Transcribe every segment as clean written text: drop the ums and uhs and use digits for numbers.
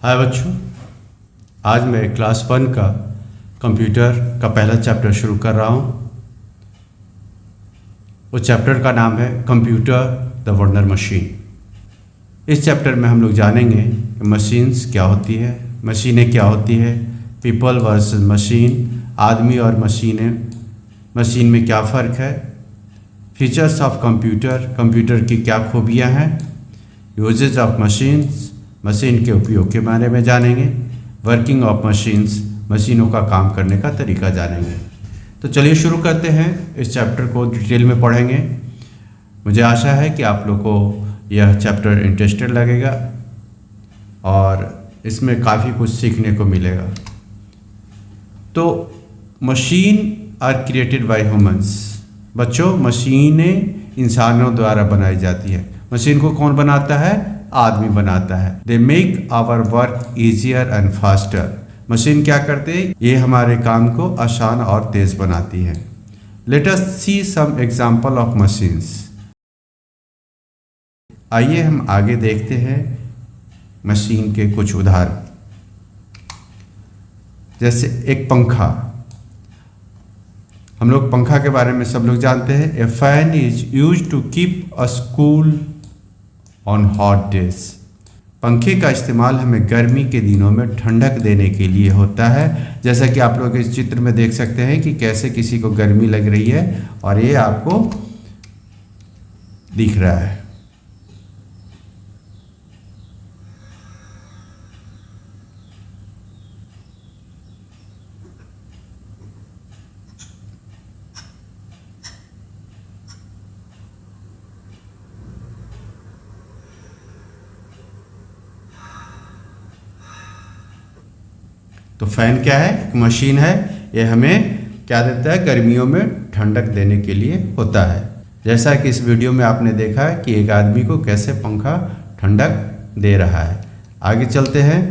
हाय बच्चों, आज मैं क्लास 1 का कंप्यूटर का पहला चैप्टर शुरू कर रहा हूँ। उस चैप्टर का नाम है कंप्यूटर द वंडर मशीन। इस चैप्टर में हम लोग जानेंगे कि मशीन्स क्या होती है, मशीनें क्या होती है, पीपल वर्सेस मशीन, आदमी और मशीन में क्या फ़र्क है, फीचर्स ऑफ कंप्यूटर की क्या खूबियाँ हैं, यूजेज ऑफ मशीन के उपयोग के बारे में जानेंगे, वर्किंग ऑफ मशीनों का काम करने का तरीका जानेंगे। तो चलिए शुरू करते हैं, इस चैप्टर को डिटेल में पढ़ेंगे। मुझे आशा है कि आप लोग को यह चैप्टर इंटरेस्टेड लगेगा और इसमें काफ़ी कुछ सीखने को मिलेगा। तो machine are created by humans. बच्चों, मशीनें इंसानों द्वारा बनाई जाती है। मशीन को कौन बनाता है? आदमी बनाता है। They make our work easier and faster. Machine क्या करते हैं? ये हमारे काम को आसान और तेज बनाती है। Let us see some example of machines. आइए हम आगे देखते हैं मशीन के कुछ उदाहरण। जैसे एक पंखा। हम लोग पंखा के बारे में सब लोग जानते हैं। A fan is used to keep us cool on hot days. पंखे का इस्तेमाल हमें गर्मी के दिनों में ठंडक देने के लिए होता है। जैसा कि आप लोग इस चित्र में देख सकते हैं कि कैसे किसी को गर्मी लग रही है और ये आपको दिख रहा है। तो फैन क्या है? एक मशीन है। ये हमें क्या देता है? गर्मियों में ठंडक देने के लिए होता है। जैसा कि इस वीडियो में आपने देखा कि एक आदमी को कैसे पंखा ठंडक दे रहा है। आगे चलते हैं।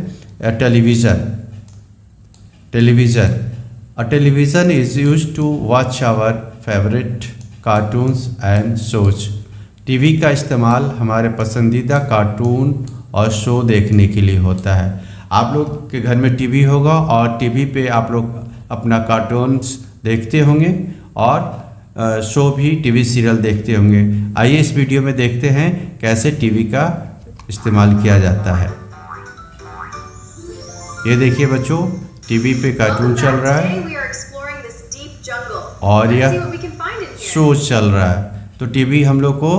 Television is used to watch our favourite cartoons and shows. TV का इस्तेमाल हमारे पसंदीदा कार्टून और शो देखने के लिए होता है। आप लोग के घर में टीवी होगा और टीवी पे आप लोग अपना कार्टून्स देखते होंगे और शो भी टीवी सीरियल देखते होंगे। आइए इस वीडियो में देखते हैं कैसे टीवी का इस्तेमाल किया जाता है। ये देखिए बच्चों, टीवी पे कार्टून चल रहा है और यह शो चल रहा है। तो टीवी हम लोग को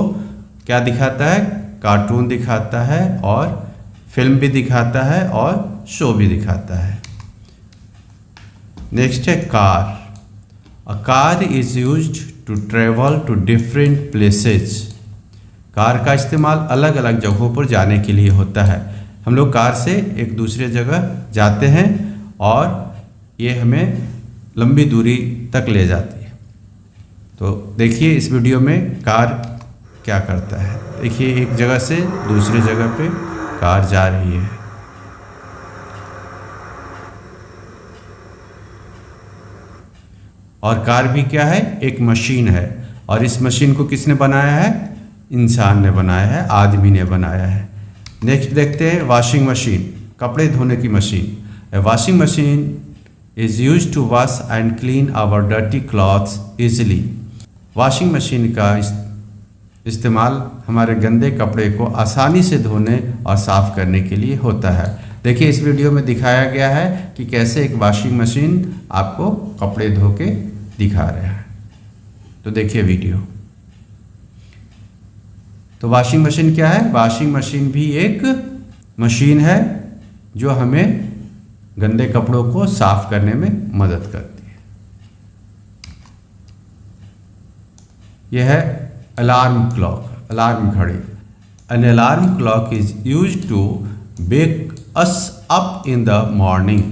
क्या दिखाता है? कार्टून दिखाता है और फिल्म भी दिखाता है और शो भी दिखाता है। नेक्स्ट है car. A car is used to travel to different places. Car का इस्तेमाल अलग अलग जगहों पर जाने के लिए होता है। हम लोग कार से एक दूसरे जगह जाते हैं और ये हमें लंबी दूरी तक ले जाती है। तो देखिए इस वीडियो में कार क्या करता है। देखिए एक जगह से दूसरी जगह पे कार जा रही है। और कार भी क्या है? एक मशीन है। और इस मशीन को किसने बनाया है? इंसान ने बनाया है, आदमी ने बनाया है। नेक्स्ट देखते हैं वॉशिंग मशीन, कपड़े धोने की मशीन। A washing machine is used to wash and clean our dirty clothes easily. Washing machine का इस्तेमाल हमारे गंदे कपड़े को आसानी से धोने और साफ़ करने के लिए होता है। देखिए इस वीडियो में दिखाया गया है कि कैसे एक वॉशिंग मशीन आपको कपड़े धो के दिखा रहा है। तो देखिए वीडियो। तो वॉशिंग मशीन क्या है? वॉशिंग मशीन भी एक मशीन है जो हमें गंदे कपड़ों को साफ करने में मदद करती है। यह है अलार्म क्लॉक, अलार्म घड़ी। An alarm clock is used to wake us up in the morning.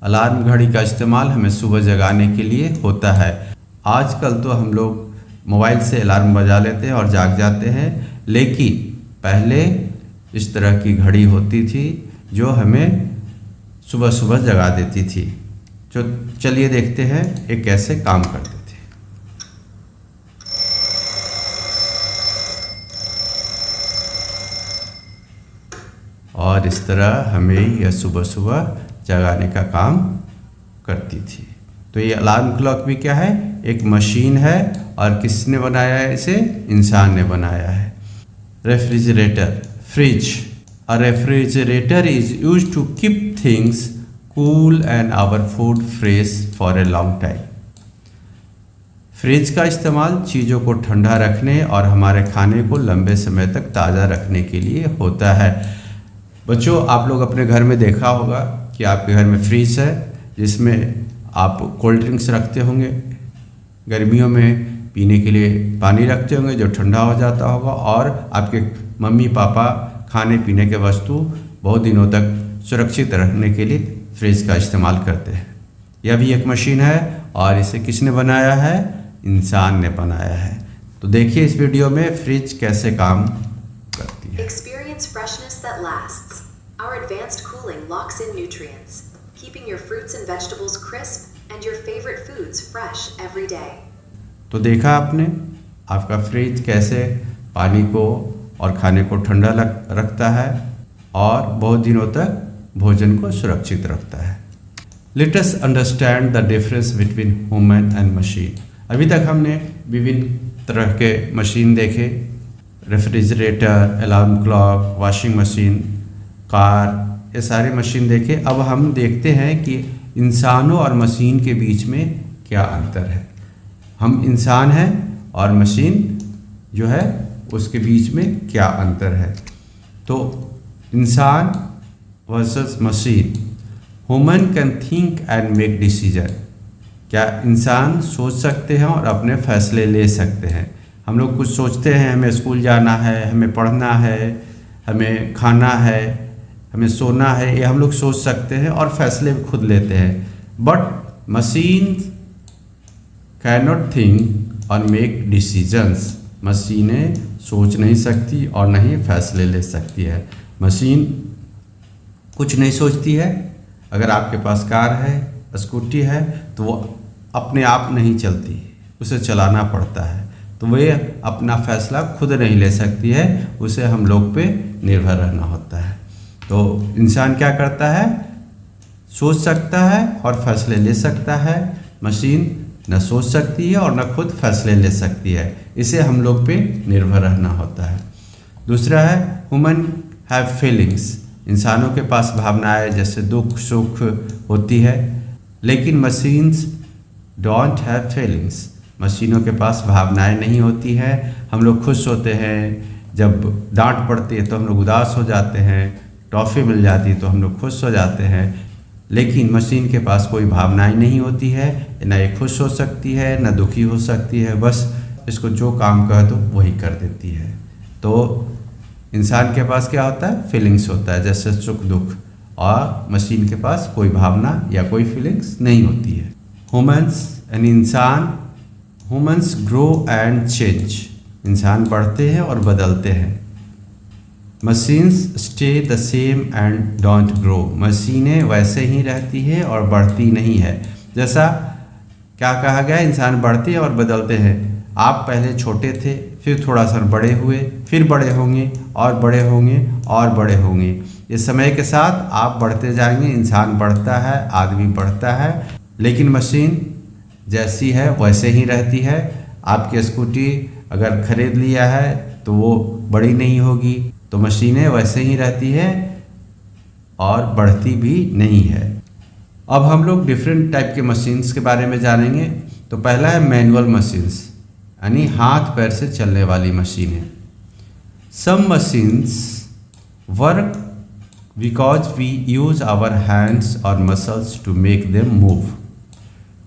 Alarm घड़ी का इस्तेमाल हमें सुबह जगाने के लिए होता है। आजकल तो हम लोग मोबाइल से अलार्म बजा लेते हैं और जाग जाते हैं, लेकिन पहले इस तरह की घड़ी होती थी जो हमें सुबह सुबह जगा देती थी। तो चलिए देखते हैं ये कैसे काम करते थे। और इस तरह हमें यह सुबह सुबह जगाने का काम करती थी। तो ये अलार्म क्लॉक भी क्या है, एक मशीन है, और किसने बनाया है इसे, इंसान ने बनाया है। Refrigerator, fridge, a refrigerator is used to keep things cool and our food fresh for a long time. Fridge का इस्तेमाल चीज़ों को ठंडा रखने और हमारे खाने को लंबे समय तक ताज़ा रखने के लिए होता है। बच्चों, आप लोग अपने घर में देखा होगा कि आपके घर में फ्रिज है जिसमें आप कोल्ड ड्रिंक्स रखते होंगे, गर्मियों में पीने के लिए पानी रखते होंगे जो ठंडा हो जाता होगा, और आपके मम्मी पापा खाने पीने के वस्तु बहुत दिनों तक सुरक्षित रखने के लिए फ्रिज का इस्तेमाल करते हैं। यह भी एक मशीन है और इसे किसने बनाया है, इंसान ने बनाया है। तो देखिए इस वीडियो में फ्रिज कैसे काम करती है। Experience freshness that lasts. Our advanced cooling locks in nutrients, keeping your fruits and vegetables crisp and your favorite foods fresh every day. तो देखा आपने, आपका फ्रिज कैसे पानी को और खाने को ठंडा रखता है और बहुत दिनों तक भोजन को सुरक्षित रखता है। Let us understand the difference between human and machine. अभी तक हमने विभिन्न तरह के मशीन देखे, refrigerator, alarm clock, washing machine, car, ये सारे मशीन देखे। अब हम देखते हैं कि इंसानों और मशीन के बीच में क्या अंतर है। हम इंसान हैं और मशीन जो है उसके बीच में क्या अंतर है। तो इंसान versus machine, human can think and make decision. क्या इंसान सोच सकते हैं और अपने फैसले ले सकते हैं। हम लोग कुछ सोचते हैं, हमें स्कूल जाना है, हमें पढ़ना है, हमें खाना है, हमें सोना है, ये हम लोग सोच सकते हैं और फैसले भी खुद लेते हैं। But machine can not think और मेक डिसीजंस। मशीनें सोच नहीं सकती और न ही फैसले ले सकती है। मशीन कुछ नहीं सोचती है। अगर आपके पास कार है, स्कूटी है, तो वो अपने आप नहीं चलती, उसे चलाना पड़ता है। तो वे अपना फैसला खुद नहीं ले सकती है, उसे हम लोग पे निर्भर रहना होता है। तो इंसान क्या करता है, सोच सकता है और फैसले ले सकता है। मशीन न सोच सकती है और न खुद फैसले ले सकती है, इसे हम लोग पे निर्भर रहना होता है। दूसरा है ह्यूमन हैव फीलिंग्स। इंसानों के पास भावनाएं जैसे दुख सुख होती है, लेकिन मशीन्स डोंट हैव फीलिंग्स। मशीनों के पास भावनाएं नहीं होती है। हम लोग खुश होते हैं, जब डांट पड़ती है तो हम लोग उदास हो जाते हैं, टॉफ़ी मिल जाती है तो हम लोग खुश हो जाते हैं, लेकिन मशीन के पास कोई भावनाएं नहीं होती है। न ये खुश हो सकती है न दुखी हो सकती है, बस इसको जो काम कह दो वही कर देती है। तो इंसान के पास क्या होता है, फीलिंग्स होता है जैसे सुख दुख, और मशीन के पास कोई भावना या कोई फीलिंग्स नहीं होती है। ह्यूमंस यानी इंसान, ह्यूमंस ग्रो एंड चेंज। इंसान बढ़ते हैं और बदलते हैं। Machines stay the same and don't grow. मशीनें वैसे ही रहती है और बढ़ती नहीं है। जैसा क्या कहा गया, इंसान बढ़ते हैं और बदलते हैं। आप पहले छोटे थे, फिर थोड़ा सा बड़े हुए, फिर बड़े होंगे और बड़े होंगे और बड़े होंगे। ये समय के साथ आप बढ़ते जाएंगे, इंसान बढ़ता है, आदमी बढ़ता है, लेकिन मशीन जैसी है वैसे ही रहती है। आपकी स्कूटी अगर खरीद लिया है तो वो बड़ी नहीं होगी, तो मशीनें वैसे ही रहती है और बढ़ती भी नहीं है। अब हम लोग डिफरेंट टाइप के मशीन्स के बारे में जानेंगे। तो पहला है मैनुअल मशीन्स, यानी हाथ पैर से चलने वाली मशीनें। Some machines work because we use our hands और muscles to make them move.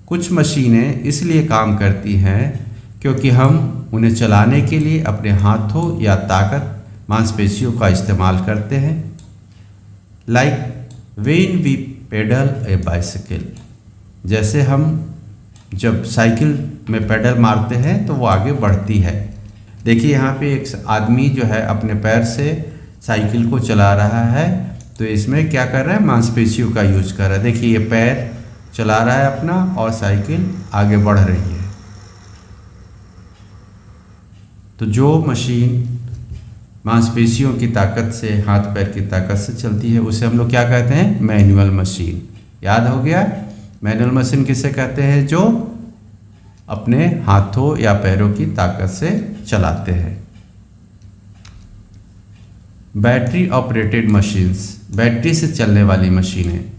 कुछ मशीनें इसलिए काम करती हैं क्योंकि हम उन्हें चलाने के लिए अपने हाथों या ताकत मांसपेशियों का इस्तेमाल करते हैं। Like when we pedal a bicycle, जैसे हम जब साइकिल में पेडल मारते हैं तो वो आगे बढ़ती है। देखिए यहाँ पे एक आदमी जो है अपने पैर से साइकिल को चला रहा है, तो इसमें क्या कर रहा है, मांसपेशियों का यूज कर रहा है। देखिए ये पैर चला रहा है अपना और साइकिल आगे बढ़ रही है। तो जो मशीन मांसपेशियों की ताकत से, हाथ पैर की ताकत से चलती है, उसे हम लोग क्या कहते हैं? Manual machine. याद हो गया? मैनुअल मशीन किसे कहते हैं? जो अपने हाथों या पैरों की ताकत से चलाते हैं। बैटरी ऑपरेटेड मशीन्स, बैटरी से चलने वाली मशीनें।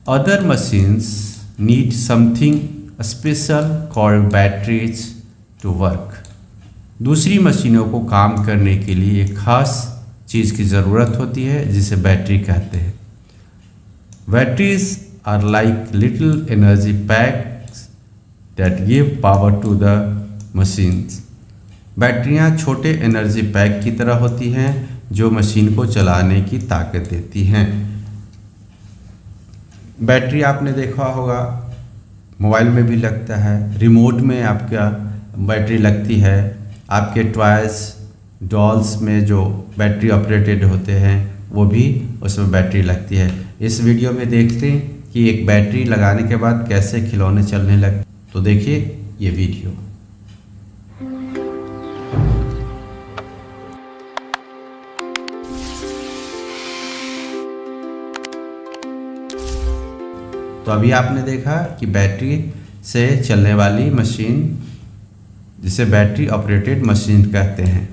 Other machines need something special called batteries to work. दूसरी मशीनों को काम करने के लिए एक खास चीज़ की ज़रूरत होती है जिसे बैटरी कहते हैं। Batteries are like little energy packs that give power to the machines. बैटरियाँ छोटे एनर्जी पैक की तरह होती हैं जो मशीन को चलाने की ताकत देती हैं। बैटरी आपने देखा होगा मोबाइल में भी लगता है, रिमोट में आपका बैटरी लगती है, आपके टॉयज़ डॉल्स में जो बैटरी ऑपरेटेड होते हैं वो भी उसमें बैटरी लगती है। इस वीडियो में देखते हैं कि एक बैटरी लगाने के बाद कैसे खिलौने चलने लगते। तो देखिए ये वीडियो। तो अभी आपने देखा कि बैटरी से चलने वाली मशीन जिसे बैटरी ऑपरेटेड मशीन कहते हैं,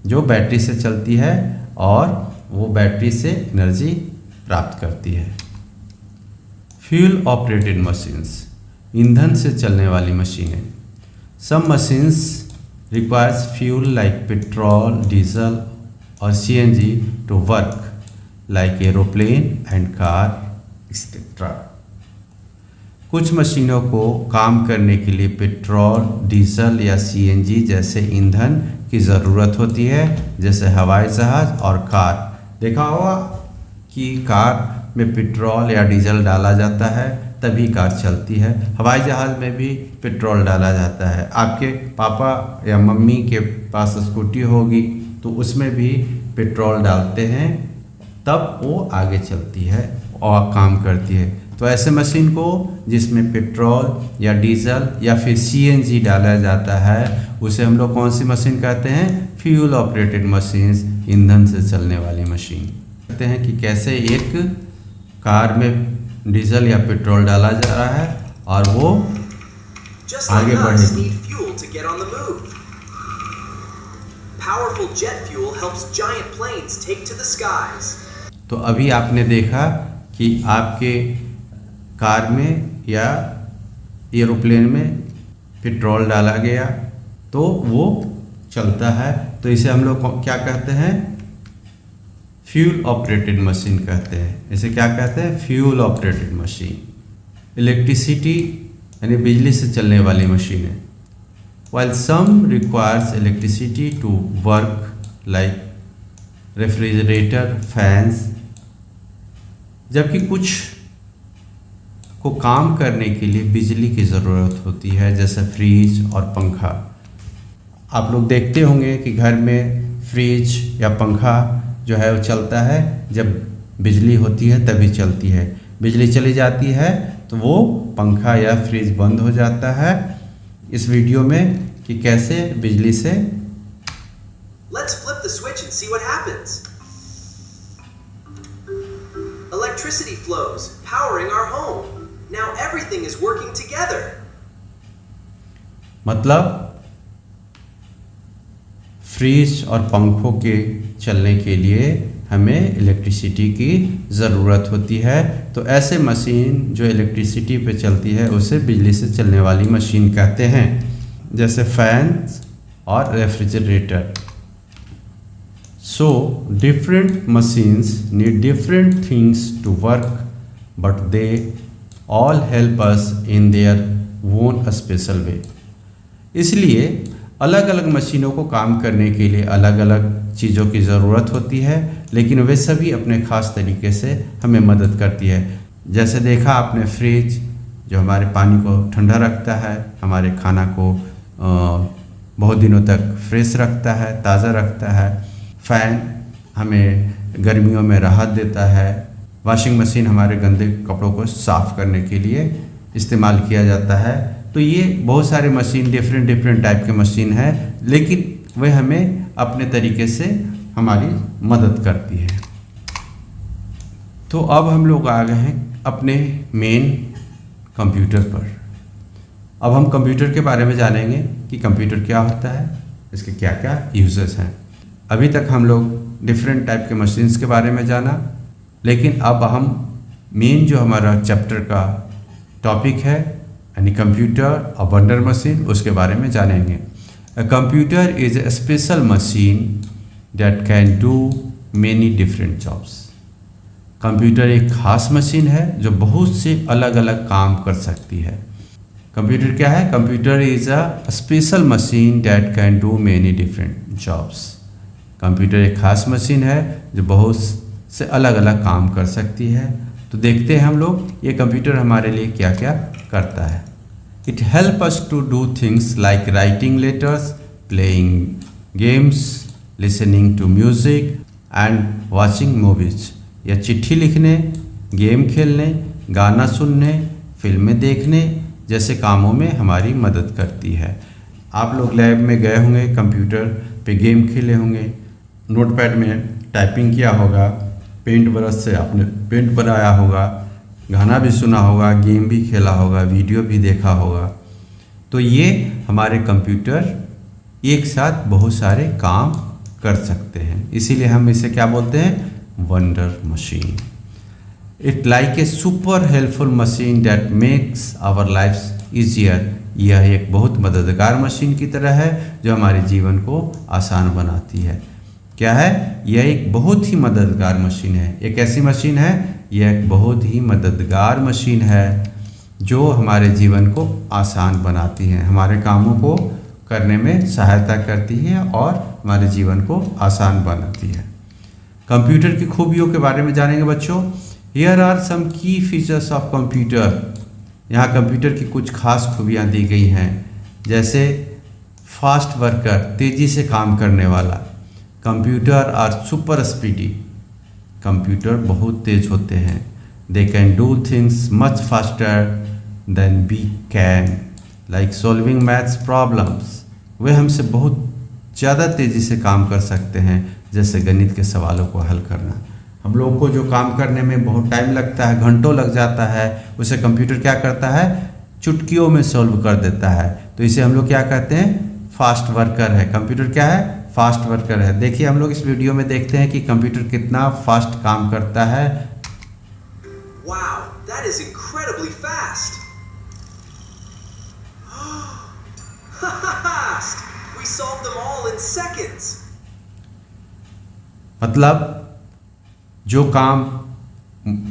जो बैटरी से चलती है और वो बैटरी से एनर्जी प्राप्त करती है। फ्यूल ऑपरेटेड मशीन्स, ईंधन से चलने वाली मशीनें। Some machines requires fuel like petrol, diesel और CNG to work like aeroplane and car etcetera. कुछ मशीनों को काम करने के लिए पेट्रोल, डीजल या सीएनजी जैसे ईंधन की ज़रूरत होती है, जैसे हवाई जहाज़ और कार। देखा होगा कि कार में पेट्रोल या डीजल डाला जाता है तभी कार चलती है। हवाई जहाज़ में भी पेट्रोल डाला जाता है। आपके पापा या मम्मी के पास स्कूटी होगी तो उसमें भी पेट्रोल डालते हैं, तब वो आगे चलती है और काम करती है। तो ऐसे मशीन को जिसमें पेट्रोल या डीजल या फिर सीएनजी डाला जाता है उसे हम लोग कौन सी मशीन कहते हैं? फ्यूल ऑपरेटेड मशीन्स, ईंधन से चलने वाली मशीन। कहते हैं कि कैसे एक कार में डीजल या पेट्रोल डाला जा रहा है और वो आगे बढ़ेगी। तो अभी आपने देखा कि आपके कार में या एरोप्लेन में पेट्रोल डाला गया तो वो चलता है। तो इसे हम लोग क्या कहते हैं? फ्यूल ऑपरेटेड मशीन कहते हैं। इसे क्या कहते हैं? Fuel operated machine. इलेक्ट्रिसिटी यानी बिजली से चलने वाली मशीनें। While some requires electricity to work like refrigerator, fans, जबकि कुछ को काम करने के लिए बिजली की ज़रूरत होती है, जैसे फ्रिज और पंखा। आप लोग देखते होंगे कि घर में फ्रिज या पंखा जो है वो चलता है जब बिजली होती है तभी चलती है। बिजली चली जाती है तो वो पंखा या फ्रिज बंद हो जाता है। इस वीडियो में कि कैसे बिजली से Let's flip the switch and see what happens. Electricity flows, powering our home. Now everything is working together. मतलब फ्रिज और पंखों के चलने के लिए हमें इलेक्ट्रिसिटी की ज़रूरत होती है। तो ऐसे मशीन जो इलेक्ट्रिसिटी पे चलती है उसे बिजली से चलने वाली मशीन कहते हैं, जैसे फैंस और refrigerator. So different machines need different things to work, but they all help us in their own special way. इसलिए अलग अलग मशीनों को काम करने के लिए अलग अलग चीज़ों की ज़रूरत होती है, लेकिन वे सभी अपने ख़ास तरीके से हमें मदद करती है। जैसे देखा आपने फ्रिज जो हमारे पानी को ठंडा रखता है, हमारे खाना को बहुत दिनों तक फ्रेश रखता है, ताज़ा रखता है। फ़ैन हमें गर्मियों में राहत देता है। वॉशिंग मशीन हमारे गंदे कपड़ों को साफ़ करने के लिए इस्तेमाल किया जाता है। तो ये बहुत सारे मशीन डिफरेंट टाइप के मशीन है, लेकिन वे हमें अपने तरीके से हमारी मदद करती है। तो अब हम लोग आ गए हैं अपने मेन कंप्यूटर पर। अब हम कंप्यूटर के बारे में जानेंगे कि कंप्यूटर क्या होता है, इसके क्या क्या यूजेस हैं। अभी तक हम लोग डिफरेंट टाइप के मशीन्स के बारे में जाना, लेकिन अब हम मेन जो हमारा चैप्टर का टॉपिक है यानी कंप्यूटर और वंडर मशीन, उसके बारे में जानेंगे। A computer is a special machine that can do many different jobs. Computer एक खास मशीन है जो बहुत से अलग अलग काम कर सकती है। कंप्यूटर क्या है? Computer is a special machine that can do many different jobs. Computer एक खास मशीन है जो बहुत से अलग अलग काम कर सकती है। तो देखते हैं हम लोग ये कंप्यूटर हमारे लिए क्या क्या करता है। It help us to do things like writing letters, playing games, listening to music and watching movies. या चिट्ठी लिखने, गेम खेलने, गाना सुनने, फिल्में देखने जैसे कामों में हमारी मदद करती है। आप लोग लैब में गए होंगे, कंप्यूटर पे गेम खेले होंगे, नोटपैड में टाइपिंग किया होगा, पेंट ब्रश से आपने पेंट बनाया होगा, गाना भी सुना होगा, गेम भी खेला होगा, वीडियो भी देखा होगा। तो ये हमारे कंप्यूटर एक साथ बहुत सारे काम कर सकते हैं, इसीलिए हम इसे क्या बोलते हैं? Wonder machine. It like a super helpful machine that makes our life easier. यह एक बहुत मददगार मशीन की तरह है जो हमारे जीवन को आसान बनाती है। क्या है? यह एक बहुत ही मददगार मशीन है। एक ऐसी मशीन है, यह एक बहुत ही मददगार मशीन है जो हमारे जीवन को आसान बनाती है, हमारे कामों को करने में सहायता करती है और हमारे जीवन को आसान बनाती है। कंप्यूटर की खूबियों के बारे में जानेंगे बच्चों। हियर आर सम की फीचर्स ऑफ कंप्यूटर। यहाँ कंप्यूटर की कुछ खास खूबियाँ दी गई हैं, जैसे फास्ट वर्कर, तेज़ी से काम करने वाला। Computer are super speedy. Computer बहुत तेज होते हैं। They can do things much faster than we can, like solving maths problems. वे हमसे बहुत ज़्यादा तेज़ी से काम कर सकते हैं, जैसे गणित के सवालों को हल करना। हम लोगों को जो काम करने में बहुत टाइम लगता है, घंटों लग जाता है, उसे कंप्यूटर क्या करता है? चुटकियों में सॉल्व कर देता है। तो इसे हम लोग क्या कहते हैं? फास्ट वर्कर है। कंप्यूटर क्या है? फास्ट वर्कर है। देखिए हम लोग इस वीडियो में देखते हैं कि कंप्यूटर कितना फास्ट काम करता है। Wow, that is incredibly fast. Fast! We solved them all in seconds. मतलब जो काम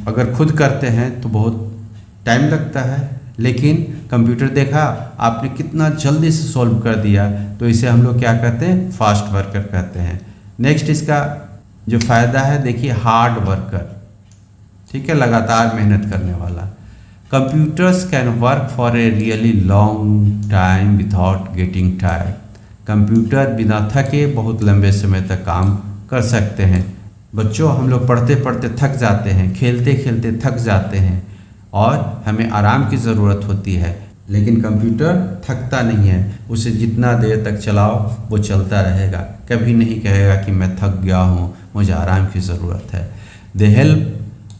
अगर खुद करते हैं तो बहुत टाइम लगता है, लेकिन कंप्यूटर देखा आपने कितना जल्दी से सॉल्व कर दिया, तो इसे हम लोग क्या कहते हैं? फास्ट वर्कर कहते हैं। नेक्स्ट इसका जो फ़ायदा है देखिए, हार्ड वर्कर, ठीक है, लगातार मेहनत करने वाला। Computers can work for a really long time without getting tired. Computer बिना थके बहुत लंबे समय तक काम कर सकते हैं। बच्चों, हम लोग पढ़ते पढ़ते थक जाते हैं, खेलते खेलते थक जाते हैं और हमें आराम की ज़रूरत होती है, लेकिन कंप्यूटर थकता नहीं है। उसे जितना देर तक चलाओ वो चलता रहेगा, कभी नहीं कहेगा कि मैं थक गया हूँ, मुझे आराम की ज़रूरत है। They help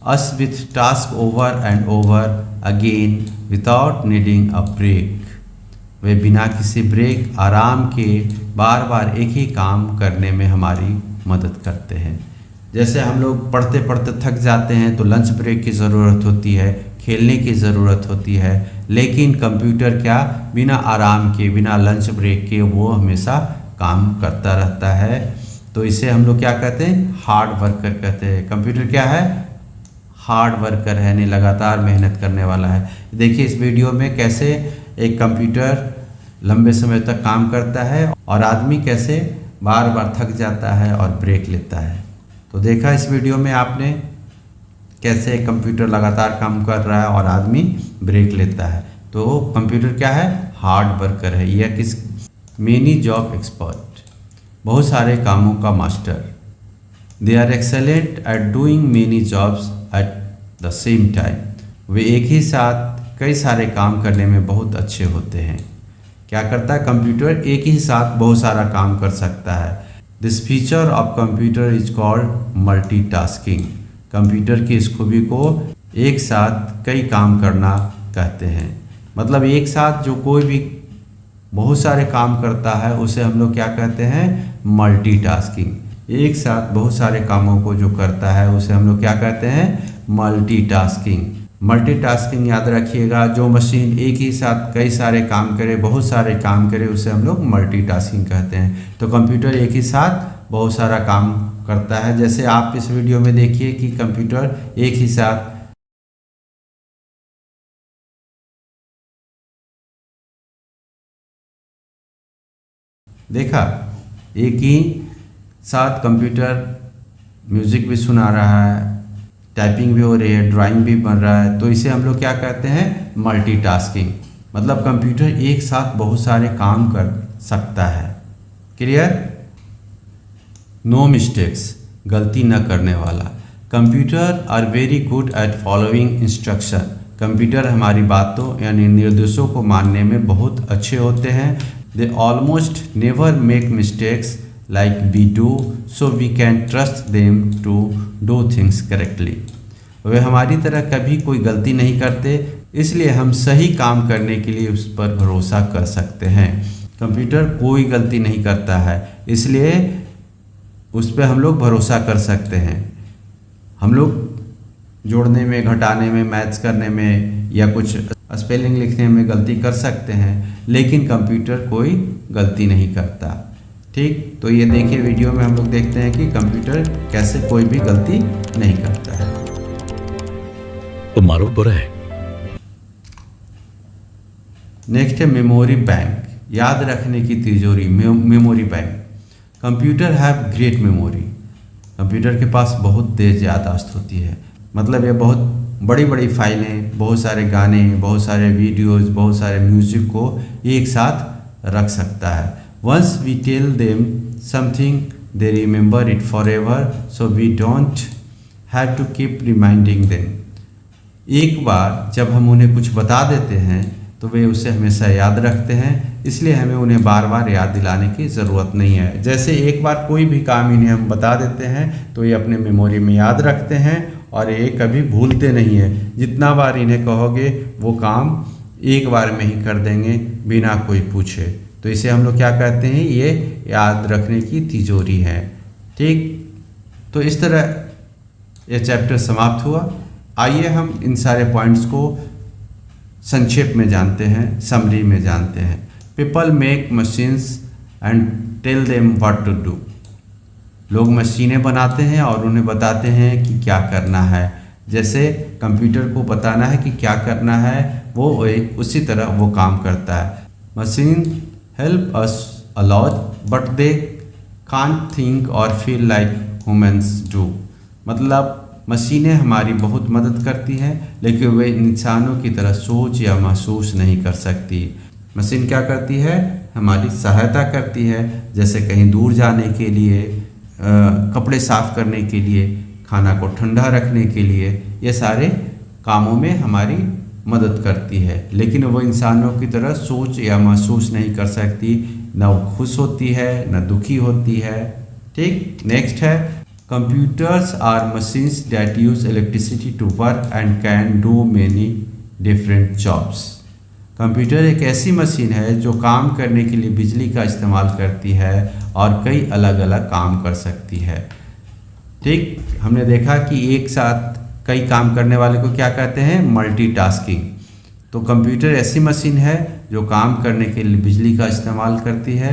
us with task over and over again without needing a break. वे बिना किसी ब्रेक, आराम के बार बार एक ही काम करने में हमारी मदद करते हैं। जैसे हम लोग पढ़ते पढ़ते थक जाते हैं तो लंच ब्रेक की ज़रूरत होती है, खेलने की ज़रूरत होती है, लेकिन कंप्यूटर क्या? बिना आराम के, बिना लंच ब्रेक के वो हमेशा काम करता रहता है। तो इसे हम लोग क्या कहते हैं? हार्ड वर्कर कहते हैं। कंप्यूटर क्या है? हार्ड वर्कर है, यानी लगातार मेहनत करने वाला है। देखिए इस वीडियो में कैसे एक कंप्यूटर लंबे समय तक काम करता है और आदमी कैसे बार बार थक जाता है और ब्रेक लेता है। तो देखा इस वीडियो में आपने कैसे कंप्यूटर लगातार काम कर रहा है और आदमी ब्रेक लेता है। तो कंप्यूटर क्या है? हार्ड वर्कर है। यह किस? मेनी जॉब एक्सपर्ट, बहुत सारे कामों का master. They are excellent at doing many jobs at the same time. वे एक ही साथ कई सारे काम करने में बहुत अच्छे होते हैं। क्या करता है कंप्यूटर? एक ही साथ बहुत सारा काम कर सकता है। This feature of computer is called multitasking. Computer की इस खूबी को एक साथ कई काम करना कहते हैं। मतलब एक साथ जो कोई भी बहुत सारे काम करता है उसे हम लोग क्या कहते हैं, मल्टीटास्किंग। एक साथ बहुत सारे कामों को जो करता है उसे हम लोग क्या कहते हैं, मल्टीटास्किंग। मल्टीटास्किंग याद रखिएगा, जो मशीन एक ही साथ कई सारे काम करे, बहुत सारे काम करे, उसे हम लोग मल्टीटास्किंग कहते हैं। तो कंप्यूटर एक ही साथ बहुत सारा काम करता है। जैसे आप इस वीडियो में देखिए कि कंप्यूटर एक ही साथ देखा, एक ही साथ कंप्यूटर म्यूज़िक भी सुना रहा है, टाइपिंग भी हो रही है, ड्राइंग भी बन रहा है। तो इसे हम लोग क्या कहते हैं, मल्टीटास्किंग। मतलब कंप्यूटर एक साथ बहुत सारे काम कर सकता है। क्लियर? नो मिस्टेक्स, गलती न करने वाला। Computer are very good at following instruction. Computer हमारी बातों यानी निर्देशों को मानने में बहुत अच्छे होते हैं। They almost never make mistakes like we do, so we can trust them to do things correctly. वे हमारी तरह कभी कोई गलती नहीं करते, इसलिए हम सही काम करने के लिए उस पर भरोसा कर सकते हैं। कंप्यूटर कोई गलती नहीं करता है, इसलिए उस पर हम लोग भरोसा कर सकते हैं। हम लोग जोड़ने में, घटाने में, मैथ्स करने में या कुछ स्पेलिंग लिखने में गलती कर सकते हैं, लेकिन कंप्यूटर कोई गलती नहीं करता। ठीक, तो ये देखिए वीडियो में हम लोग देखते हैं कि कंप्यूटर कैसे कोई भी गलती नहीं करता है। तो मारो बुरा है। नेक्स्ट है मेमोरी बैंक, याद रखने की तिजोरी, memory bank. Computer have great memory. Computer के पास बहुत तेज याददाश्त होती है। मतलब ये बहुत बड़ी बड़ी फाइलें, बहुत सारे गाने, बहुत सारे वीडियोस, बहुत सारे म्यूजिक को एक साथ रख सकता है। Once we tell them something they remember it for ever, so we don't have to keep reminding them. एक बार जब हम उन्हें कुछ बता देते हैं तो वे उसे हमेशा याद रखते हैं, इसलिए हमें उन्हें बार बार याद दिलाने की ज़रूरत नहीं है। जैसे एक बार कोई भी काम इन्हें हम बता देते हैं तो ये अपने मेमोरी में याद रखते हैं और ये कभी भूलते नहीं है। जितना बार इन्हें कहोगे वो काम एक बार में ही कर देंगे बिना कोई पूछे। तो इसे हम लोग क्या कहते हैं, ये याद रखने की तिजोरी है। ठीक, तो इस तरह ये चैप्टर समाप्त हुआ। आइए हम इन सारे पॉइंट्स को संक्षेप में जानते हैं, समरी में जानते हैं। People make machines and tell them what to do. लोग मशीनें बनाते हैं और उन्हें बताते हैं कि क्या करना है। जैसे कंप्यूटर को बताना है कि क्या करना है, वो उसी तरह वो काम करता है। Machine help us a lot but they can't think और फील लाइक ह्यूमंस डू। मतलब मशीनें हमारी बहुत मदद करती हैं, लेकिन वे इंसानों की तरह सोच या महसूस नहीं कर सकती। मशीन क्या करती है, हमारी सहायता करती है। जैसे कहीं दूर जाने के लिए, कपड़े साफ करने के लिए, खाना को ठंडा रखने के लिए, ये सारे कामों में हमारी मदद करती है। लेकिन वो इंसानों की तरह सोच या महसूस नहीं कर सकती, न वो खुश होती है न दुखी होती है। ठीक, नेक्स्ट है computers are machines that use electricity to work and can do many different jobs. Computer एक ऐसी मशीन है जो काम करने के लिए बिजली का इस्तेमाल करती है और कई अलग अलग काम कर सकती है। ठीक, हमने देखा कि एक साथ कई काम करने वाले को क्या कहते हैं, मल्टीटास्किंग। तो कंप्यूटर ऐसी मशीन है जो काम करने के लिए बिजली का इस्तेमाल करती है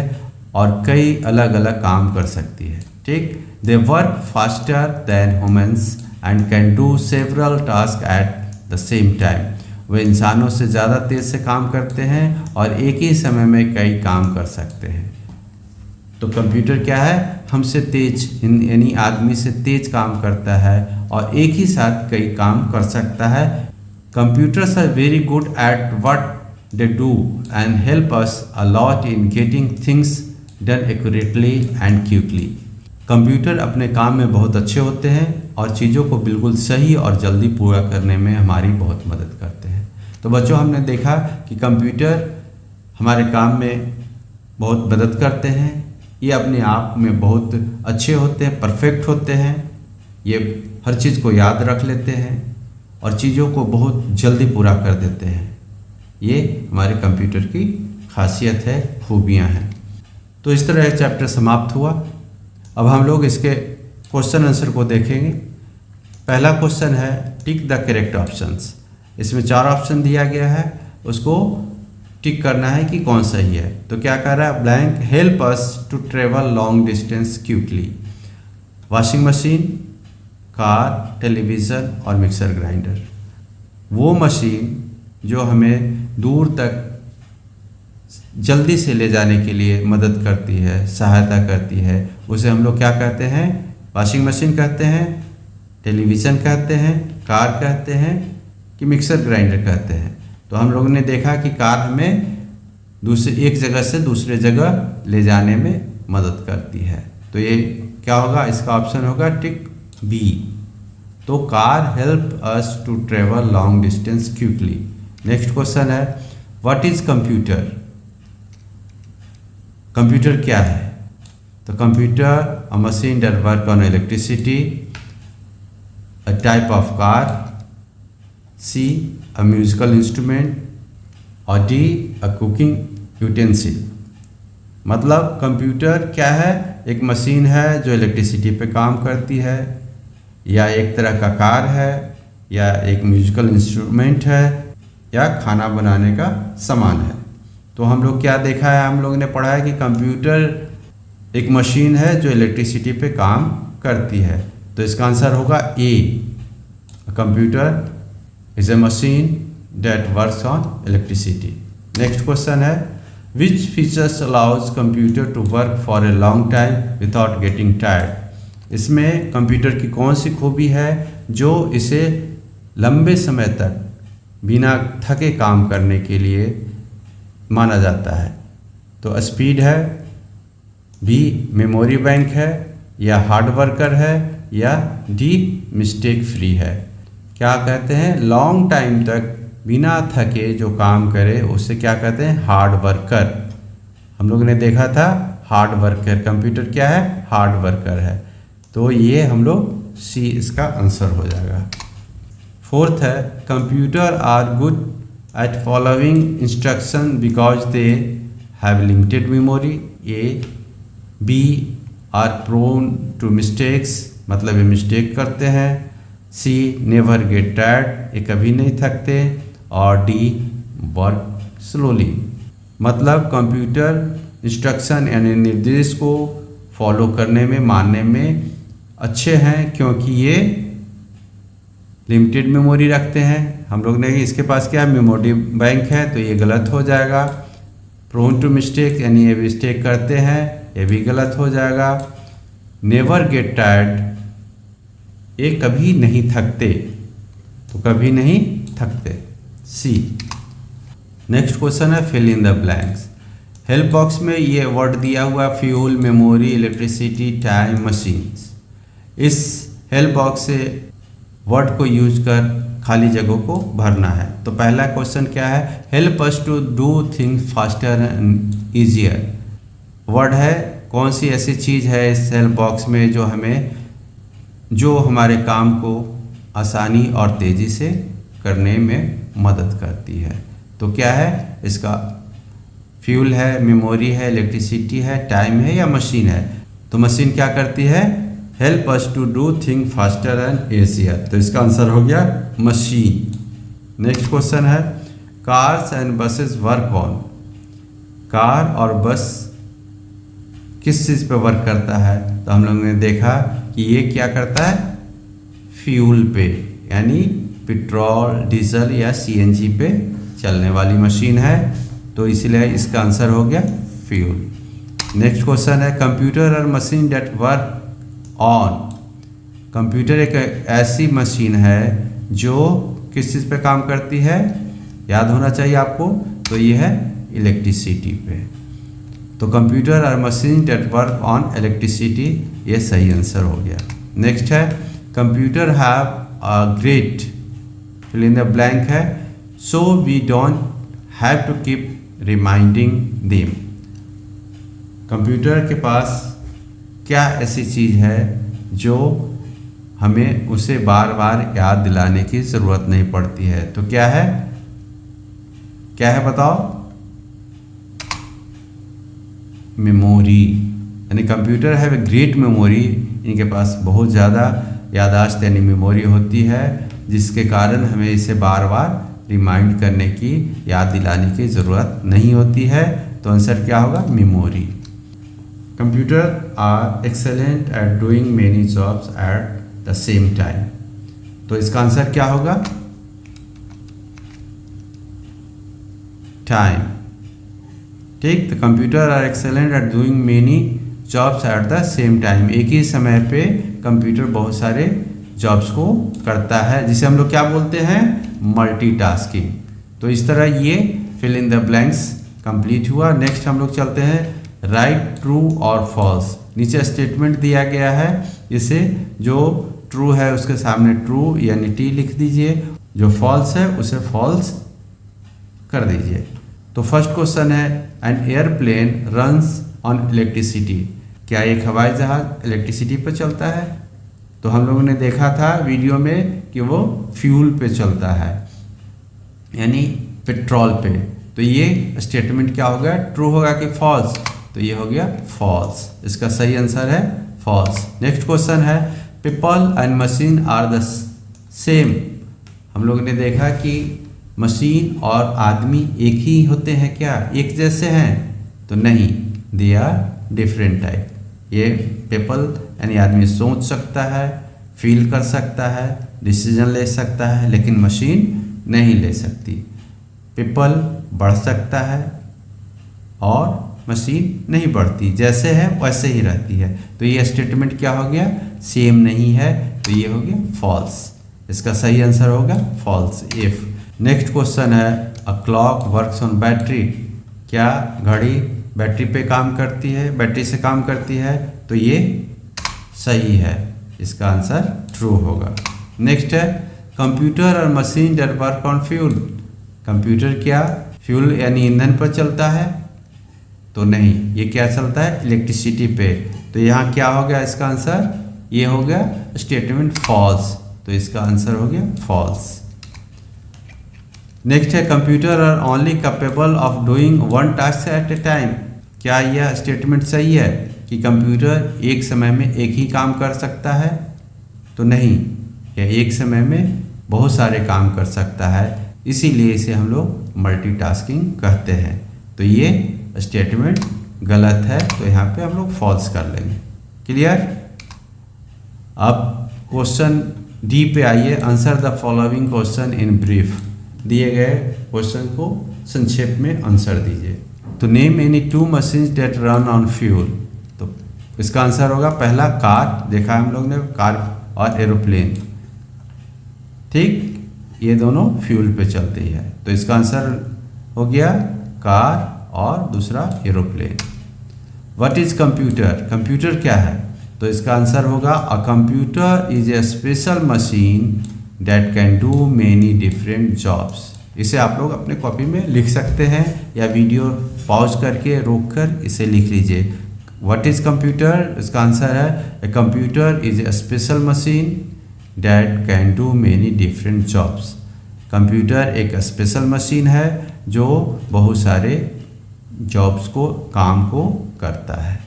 और कई अलग अलग काम कर सकती है। ठीक, they work faster than humans and can do several task at the same time. वे इंसानों से ज़्यादा तेज़ से काम करते हैं और एक ही समय में कई काम कर सकते हैं। तो कंप्यूटर क्या है, हमसे तेज यानी आदमी से तेज काम करता है और एक ही साथ कई काम कर सकता है। Computers are very good at what they do and help us a lot in getting things done accurately and quickly. Computer अपने काम में बहुत अच्छे होते हैं और चीज़ों को बिल्कुल सही और जल्दी पूरा करने में हमारी बहुत मदद करते हैं। तो बच्चों, हमने देखा कि कंप्यूटर हमारे काम में बहुत मदद करते हैं। ये अपने आप में बहुत अच्छे होते हैं, परफेक्ट होते हैं, ये हर चीज़ को याद रख लेते हैं और चीज़ों को बहुत जल्दी पूरा कर देते हैं। ये हमारे कंप्यूटर की खासियत है, खूबियाँ हैं। तो इस तरह एक चैप्टर समाप्त हुआ। अब हम लोग इसके क्वेश्चन आंसर को देखेंगे। पहला क्वेश्चन है टिक द करेक्ट ऑप्शंस। इसमें 4 ऑप्शन दिया गया है, उसको टिक करना है कि कौन सही है। तो क्या कह रहा है, blank help us to travel long distance quickly. Washing machine, car, television और मिक्सर ग्राइंडर। वो मशीन जो हमें दूर तक जल्दी से ले जाने के लिए मदद करती है, सहायता करती है, उसे हम लोग क्या कहते हैं, वॉशिंग मशीन कहते हैं, टेलीविज़न कहते हैं, कार कहते हैं कि मिक्सर ग्राइंडर कहते हैं। तो हम लोगों ने देखा कि कार हमें एक जगह से दूसरे जगह ले जाने में मदद करती है। तो ये क्या होगा, इसका ऑप्शन होगा टिक बी। तो car help us to travel long distance quickly. Next question है व्हाट इज कंप्यूटर। कंप्यूटर क्या है? तो computer a machine that work on electricity, a type of car, C a musical instrument और D a cooking utensil. मतलब computer क्या है, एक machine है जो इलेक्ट्रिसिटी पे काम करती है, या एक तरह का कार है, या एक म्यूजिकल इंस्ट्रूमेंट है, या खाना बनाने का सामान है। तो हम लोग क्या देखा है, हम लोगों ने पढ़ा है कि कंप्यूटर एक मशीन है जो इलेक्ट्रिसिटी पे काम करती है। तो इसका आंसर होगा A, computer is a machine that works on electricity. Next question है which features allows computer to work for a long time without getting tired. इसमें कंप्यूटर की कौन सी खूबी है जो इसे लंबे समय तक बिना थके काम करने के लिए माना जाता है। तो स्पीड है, बी मेमोरी बैंक है, या हार्ड वर्कर है, या डी मिस्टेक फ्री है। क्या कहते हैं, लॉन्ग टाइम तक बिना थके जो काम करे उसे क्या कहते हैं, हार्ड वर्कर। हम लोगों ने देखा था हार्ड वर्कर, कंप्यूटर क्या है, हार्ड वर्कर है। तो ये हम लोग सी इसका आंसर हो जाएगा। फोर्थ है computer are good at following instruction because they have limited memory. A B are prone to mistakes, मतलब ये मिस्टेक करते हैं। सी नेवर गेट टायर्ड, ये कभी नहीं थकते। और डी वर्क स्लोली, मतलब कंप्यूटर इंस्ट्रक्शन यानी निर्देश को फॉलो करने में, मानने में अच्छे हैं क्योंकि ये लिमिटेड मेमोरी रखते हैं। हम लोग ने इसके पास क्या मेमोरी बैंक है, तो ये गलत हो जाएगा। प्रोन टू मिस्टेक यानी ये मिस्टेक करते हैं, ये भी गलत हो जाएगा। नेवर गेट टायर्ड, ये कभी नहीं थकते, तो कभी नहीं थकते, सी। नेक्स्ट क्वेश्चन है fill in the blanks. Help box में ये वर्ड दिया हुआ fuel, memory, electricity, time, machines. इस हेल्प बॉक्स से वर्ड को यूज कर खाली जगहों को भरना है। तो पहला क्वेश्चन क्या है, help us to do things faster and easier. Word है, कौन सी ऐसी चीज़ है इस हेल्प बॉक्स में जो हमारे काम को आसानी और तेज़ी से करने में मदद करती है। तो क्या है इसका, फ्यूल है, मेमोरी है, इलेक्ट्रिसिटी है, टाइम है, या मशीन है। तो मशीन क्या करती है, help us to do thing faster and easier. तो इसका आंसर हो गया मशीन। नेक्स्ट क्वेश्चन है cars and buses work on. Car और बस किस चीज़ पे वर्क करता है? तो हम लोगों ने देखा कि ये क्या करता है, फ्यूल पे, यानी पेट्रोल, डीजल या सीएनजी पे चलने वाली मशीन है। तो इसलिए इसका आंसर हो गया फ्यूल। नेक्स्ट क्वेश्चन है कंप्यूटर और machine that work on. Computer एक ऐसी मशीन है जो किस चीज़ पे काम करती है, याद होना चाहिए आपको। तो ये है इलेक्ट्रिसिटी पे। तो कंप्यूटर और machine that work on electricity, ये सही आंसर हो गया। नेक्स्ट है computer have a great, fill in the blank है, so we don't have to keep reminding them. Computer के पास क्या ऐसी चीज़ है जो हमें उसे बार बार याद दिलाने की ज़रूरत नहीं पड़ती है? तो क्या है, क्या है बताओ? मेमोरी। यानी computer have a great memory, इनके पास बहुत ज़्यादा याददाश्त यानी मेमोरी होती है, जिसके कारण हमें इसे बार बार रिमाइंड करने की, याद दिलाने की ज़रूरत नहीं होती है। तो आंसर क्या होगा? Memory. Computer are excellent at doing many jobs at the same time. तो इसका आंसर क्या होगा? टाइम। ठीक, तो computer are excellent at doing many jobs at the same time. एक ही समय पे कंप्यूटर बहुत सारे जॉब्स को करता है, जिसे हम लोग क्या बोलते हैं? मल्टीटास्किंग। तो इस तरह ये fill in the blanks complete हुआ। नेक्स्ट हम लोग चलते हैं राइट ट्रू और फॉल्स। नीचे स्टेटमेंट दिया गया है, इसे जो ट्रू है उसके सामने ट्रू यानी टी लिख दीजिए, जो फॉल्स है उसे फॉल्स कर दीजिए। तो फर्स्ट क्वेश्चन है an airplane runs on electricity. क्या एक हवाई जहाज इलेक्ट्रिसिटी पर चलता है? तो हम लोगों ने देखा था वीडियो में कि वो फ्यूल पे चलता है, यानी पेट्रोल पे। तो ये स्टेटमेंट क्या होगा? ट्रू होगा कि फॉल्स? तो ये हो गया फॉल्स। इसका सही आंसर है फॉल्स। नेक्स्ट क्वेश्चन है people and machine are the same. हम लोगों ने देखा कि मशीन और आदमी एक ही होते हैं क्या? एक जैसे हैं? तो नहीं, दे आर डिफरेंट टाइप। ये पीपल यानी आदमी सोच सकता है, फील कर सकता है, डिसीजन ले सकता है, लेकिन मशीन नहीं ले सकती। पीपल बढ़ सकता है और मशीन नहीं बढ़ती, जैसे है वैसे ही रहती है। तो ये स्टेटमेंट क्या हो गया? सेम नहीं है, तो ये हो गया फॉल्स। इसका सही आंसर होगा फॉल्स, इफ। नेक्स्ट क्वेश्चन है a clock works on battery. क्या घड़ी बैटरी पे काम करती है, बैटरी से काम करती है? तो ये सही है, इसका आंसर ट्रू होगा। नेक्स्ट है कंप्यूटर और machine that work on fuel. Computer क्या फ्यूल यानी ईंधन पर चलता है? तो नहीं, ये क्या चलता है? इलेक्ट्रिसिटी पे। तो यहाँ क्या हो गया इसका आंसर? ये हो गया स्टेटमेंट फॉल्स। तो इसका आंसर हो गया फॉल्स। नेक्स्ट है computer are only capable of doing one task at a time. क्या यह स्टेटमेंट सही है कि कंप्यूटर एक समय में एक ही काम कर सकता है? तो नहीं, यह एक समय में बहुत सारे काम कर सकता है, इसीलिए इसे हम लोग मल्टीटास्किंग कहते हैं। तो ये स्टेटमेंट गलत है, तो यहाँ पे हम लोग फॉल्स कर लेंगे। क्लियर? अब क्वेश्चन डी पे आइए। Answer the following question in brief. दिए गए क्वेश्चन को संक्षेप में आंसर दीजिए। तो name any two machines that run on fuel. तो इसका आंसर होगा पहला कार, देखा है हम लोग ने, कार और एरोप्लेन। ठीक, ये दोनों फ्यूल पे चलती है, तो इसका आंसर हो गया कार और दूसरा aeroplane. What is computer? Computer क्या है? तो इसका आंसर होगा a computer is A special machine that can do many different jobs. इसे आप लोग अपने कॉपी में लिख सकते हैं या वीडियो पॉज करके रोक कर इसे लिख लीजिए। What is computer? इसका आंसर है ए computer is A special machine that can do many different jobs. Computer एक स्पेशल मशीन है जो बहुत सारे जॉब्स को, काम को करता है।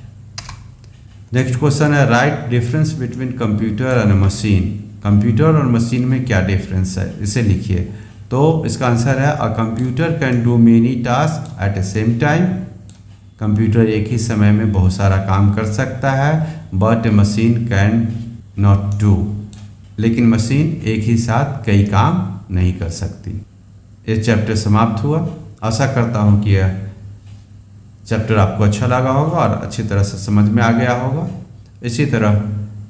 नेक्स्ट क्वेश्चन है right difference between computer and machine. Computer और मशीन में क्या डिफरेंस है, इसे लिखिए। तो इसका आंसर है a computer can do many task at A same time. Computer एक ही समय में बहुत सारा काम कर सकता है, but A machine can not do. लेकिन मशीन एक ही साथ कई काम नहीं कर सकती। ये चैप्टर समाप्त हुआ। आशा करता हूँ कि यह चैप्टर आपको अच्छा लगा होगा और अच्छी तरह से समझ में आ गया होगा। इसी तरह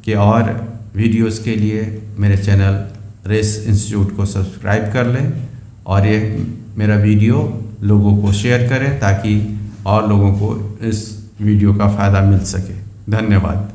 के और वीडियोस के लिए मेरे चैनल रेस इंस्टीट्यूट को सब्सक्राइब कर लें और ये मेरा वीडियो लोगों को शेयर करें ताकि और लोगों को इस वीडियो का फ़ायदा मिल सके। धन्यवाद।